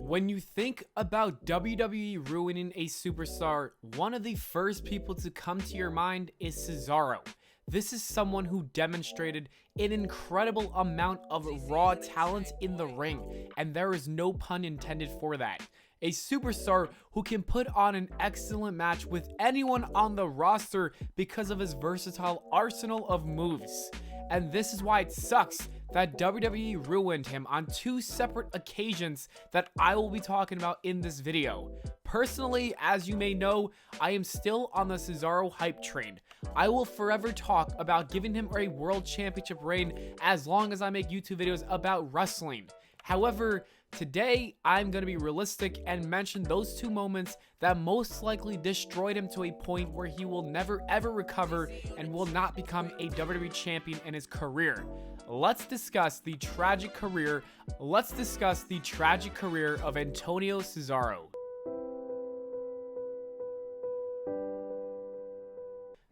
When you think about WWE ruining a superstar, one of the first people to come to your mind is Cesaro. This is someone who demonstrated an incredible amount of raw talent in the ring, and there is no pun intended for that. A superstar who can put on an excellent match with anyone on the roster because of his versatile arsenal of moves. And this is why it sucks that WWE ruined him on two separate occasions that I will be talking about in this video. Personally, as you may know, I am still on the Cesaro hype train. I will forever talk about giving him a world championship reign as long as I make YouTube videos about wrestling. However, today I'm going to be realistic and mention those two moments that most likely destroyed him to a point where he will never ever recover and will not become a WWE champion in his career. Let's discuss the tragic career of Antonio Cesaro.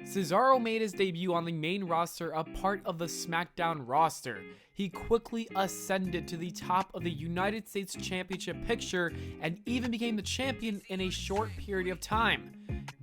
Cesaro made his debut on the main roster, a part of the SmackDown roster. He quickly ascended to the top of the United States Championship picture and even became the champion in a short period of time.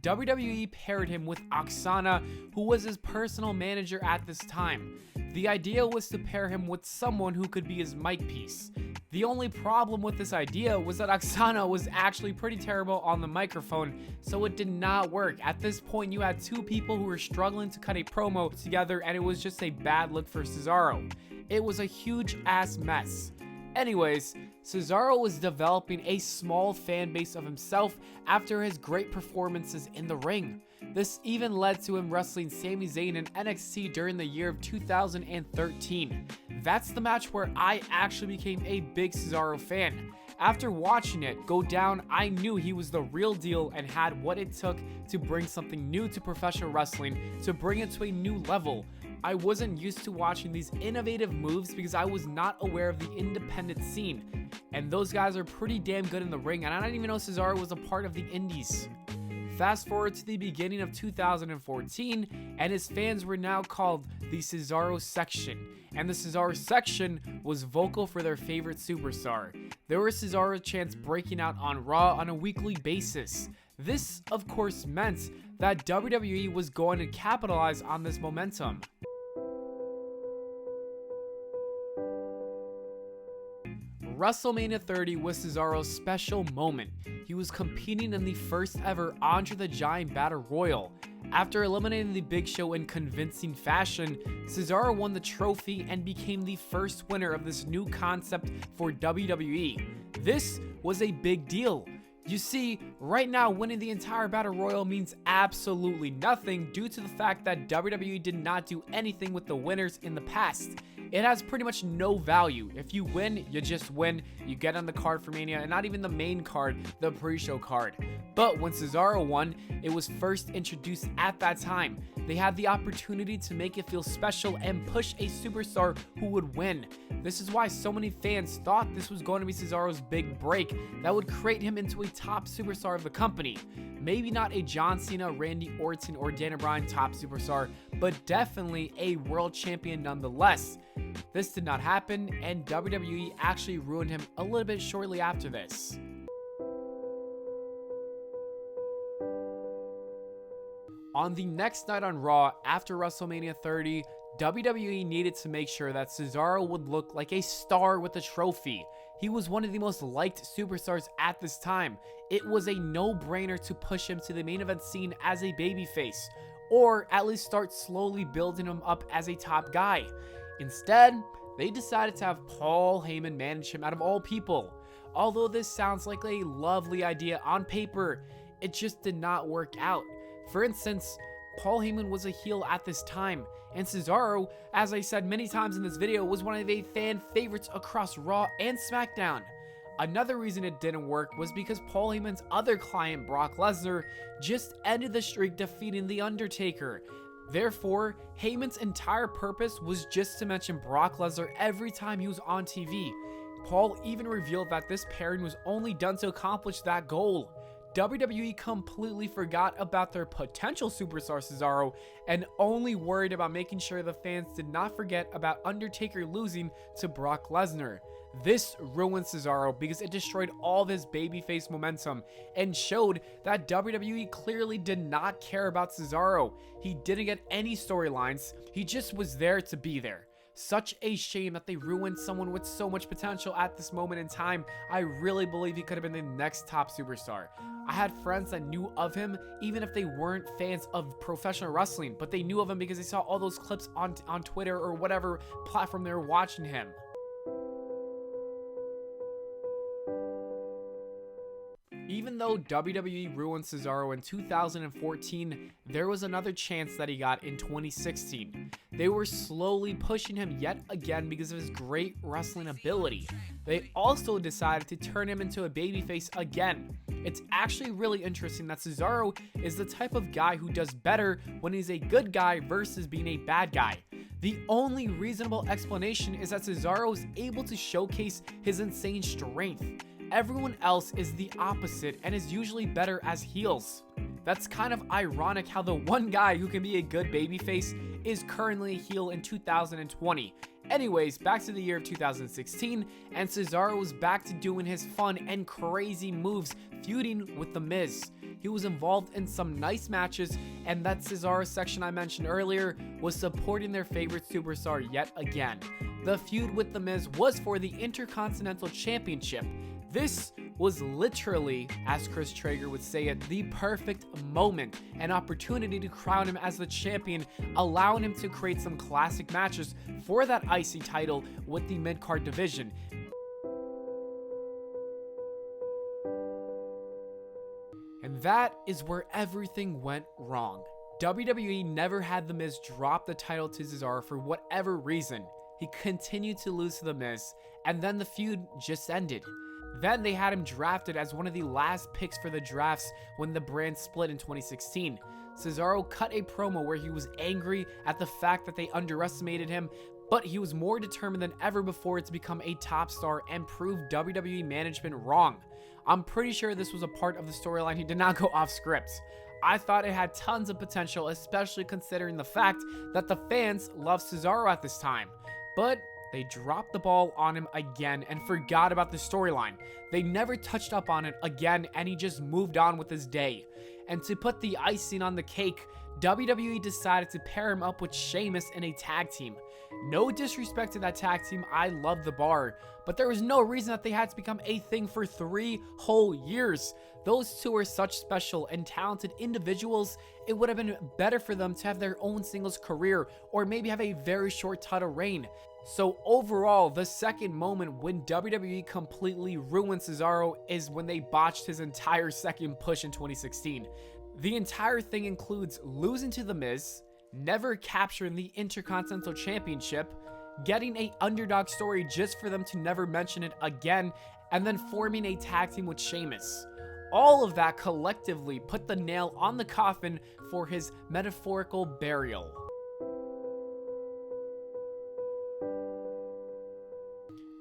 WWE paired him with Oksana, who was his personal manager at this time. The idea was to pair him with someone who could be his mic piece. The only problem with this idea was that Oksana was actually pretty terrible on the microphone, so it did not work. At this point, you had two people who were struggling to cut a promo together, and it was just a bad look for Cesaro. It was a huge ass mess. Anyways, Cesaro was developing a small fan base of himself after his great performances in the ring. This even led to him wrestling Sami Zayn in NXT during the year of 2013. That's the match where I actually became a big Cesaro fan. After watching it go down, I knew he was the real deal and had what it took to bring something new to professional wrestling, to bring it to a new level. I wasn't used to watching these innovative moves because I was not aware of the independent scene. And those guys are pretty damn good in the ring, and I didn't even know Cesaro was a part of the indies. Fast forward to the beginning of 2014, and his fans were now called the Cesaro section. And the Cesaro section was vocal for their favorite superstar. There were Cesaro chants breaking out on Raw on a weekly basis. This, of course, meant that WWE was going to capitalize on this momentum. WrestleMania 30 was Cesaro's special moment. He was competing in the first ever Andre the Giant Battle Royal. After eliminating the Big Show in convincing fashion, Cesaro won the trophy and became the first winner of this new concept for WWE. This was a big deal. You see, right now winning the entire Battle Royal means absolutely nothing due to the fact that WWE did not do anything with the winners in the past. It has pretty much no value. If you win, you just win. You get on the card for Mania, and not even the main card, the pre-show card. But when Cesaro won, it was first introduced at that time. They had the opportunity to make it feel special and push a superstar who would win. This is why so many fans thought this was going to be Cesaro's big break that would create him into a top superstar of the company. Maybe not a John Cena, Randy Orton, or Daniel Bryan top superstar, but definitely a world champion nonetheless. This did not happen, and WWE actually ruined him a little bit shortly after this. On the next night on Raw, after WrestleMania 30, WWE needed to make sure that Cesaro would look like a star with a trophy. He was one of the most liked superstars at this time. It was a no-brainer to push him to the main event scene as a babyface, or at least start slowly building him up as a top guy. Instead, they decided to have Paul Heyman manage him out of all people. Although this sounds like a lovely idea on paper, it just did not work out. For instance, Paul Heyman was a heel at this time, and Cesaro, as I said many times in this video, was one of the fan favorites across Raw and SmackDown. Another reason it didn't work was because Paul Heyman's other client, Brock Lesnar, just ended the streak defeating The Undertaker. Therefore, Heyman's entire purpose was just to mention Brock Lesnar every time he was on TV. Paul even revealed that this pairing was only done to accomplish that goal. WWE completely forgot about their potential superstar Cesaro and only worried about making sure the fans did not forget about Undertaker losing to Brock Lesnar. This ruined Cesaro because it destroyed all of his babyface momentum and showed that WWE clearly did not care about Cesaro. He didn't get any storylines, he just was there to be there. Such a shame that they ruined someone with so much potential at this moment in time. I really believe he could have been the next top superstar. I had friends that knew of him even if they weren't fans of professional wrestling, but they knew of him because they saw all those clips on Twitter or whatever platform they were watching him. Even though WWE ruined Cesaro in 2014, there was another chance that he got in 2016. They were slowly pushing him yet again because of his great wrestling ability. They also decided to turn him into a babyface again. It's actually really interesting that Cesaro is the type of guy who does better when he's a good guy versus being a bad guy. The only reasonable explanation is that Cesaro is able to showcase his insane strength. Everyone else is the opposite and is usually better as heels. That's kind of ironic how the one guy who can be a good babyface is currently a heel in 2020. Anyways, back to the year of 2016, and Cesaro was back to doing his fun and crazy moves, feuding with The Miz. He was involved in some nice matches, and that Cesaro section I mentioned earlier was supporting their favorite superstar yet again. The feud with The Miz was for the Intercontinental Championship. This was literally, as Chris Traeger would say it, the perfect moment, an opportunity to crown him as the champion, allowing him to create some classic matches for that IC title with the mid-card division. And that is where everything went wrong. WWE never had The Miz drop the title to Cesaro for whatever reason. He continued to lose to The Miz, and then the feud just ended. Then they had him drafted as one of the last picks for the drafts when the brand split in 2016. Cesaro cut a promo where he was angry at the fact that they underestimated him, but he was more determined than ever before to become a top star and prove WWE management wrong. I'm pretty sure this was a part of the storyline he did not go off script. I thought it had tons of potential, especially considering the fact that the fans loved Cesaro at this time. But they dropped the ball on him again and forgot about the storyline. They never touched up on it again, and he just moved on with his day. And to put the icing on the cake, WWE decided to pair him up with Sheamus in a tag team. No disrespect to that tag team, I love the Bar, but there was no reason that they had to become a thing for 3 whole years. Those two are such special and talented individuals, it would have been better for them to have their own singles career or maybe have a very short title reign. So overall, the second moment when WWE completely ruined Cesaro is when they botched his entire second push in 2016. The entire thing includes losing to The Miz, never capturing the Intercontinental Championship, getting an underdog story just for them to never mention it again, and then forming a tag team with Sheamus. All of that collectively put the nail on the coffin for his metaphorical burial.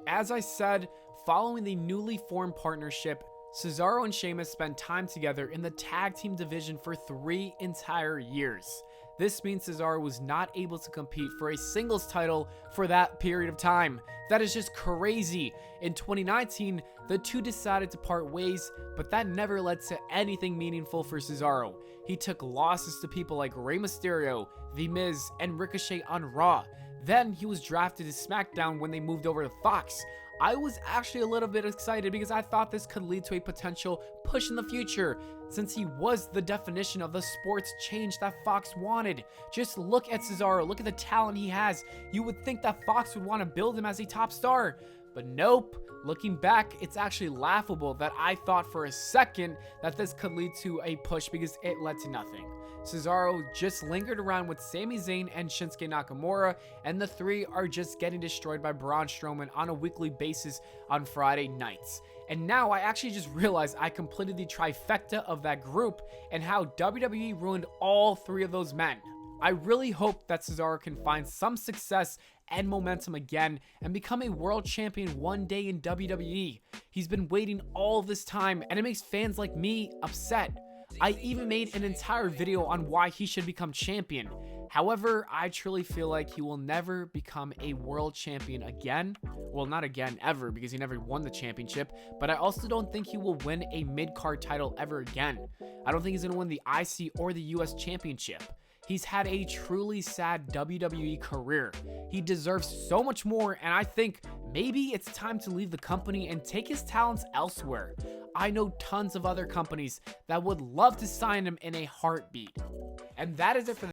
As I said, following the newly formed partnership, Cesaro and Sheamus spent time together in the tag team division for 3 entire years. This means Cesaro was not able to compete for a singles title for that period of time. That is just crazy. In 2019, the two decided to part ways, but that never led to anything meaningful for Cesaro. He took losses to people like Rey Mysterio, The Miz, and Ricochet on Raw. Then he was drafted to SmackDown when they moved over to Fox. I was actually a little bit excited because I thought this could lead to a potential push in the future, since he was the definition of the sports change that Fox wanted. Just look at Cesaro, look at the talent he has. You would think that Fox would want to build him as a top star, but nope. Looking back, it's actually laughable that I thought for a second that this could lead to a push because it led to nothing. Cesaro just lingered around with Sami Zayn and Shinsuke Nakamura, and the three are just getting destroyed by Braun Strowman on a weekly basis on Friday nights. And now I actually just realized I completed the trifecta of that group and how WWE ruined all 3 of those men. I really hope that Cesaro can find some success and momentum again and become a world champion one day in WWE. He's been waiting all of this time, and it makes fans like me upset. I even made an entire video on why he should become champion. However, I truly feel like he will never become a world champion again. Well, not again, ever, because he never won the championship, but I also don't think he will win a mid-card title ever again. I don't think he's going to win the IC or the US championship. He's had a truly sad WWE career. He deserves so much more, and I think maybe it's time to leave the company and take his talents elsewhere. I know tons of other companies that would love to sign him in a heartbeat. And that is it for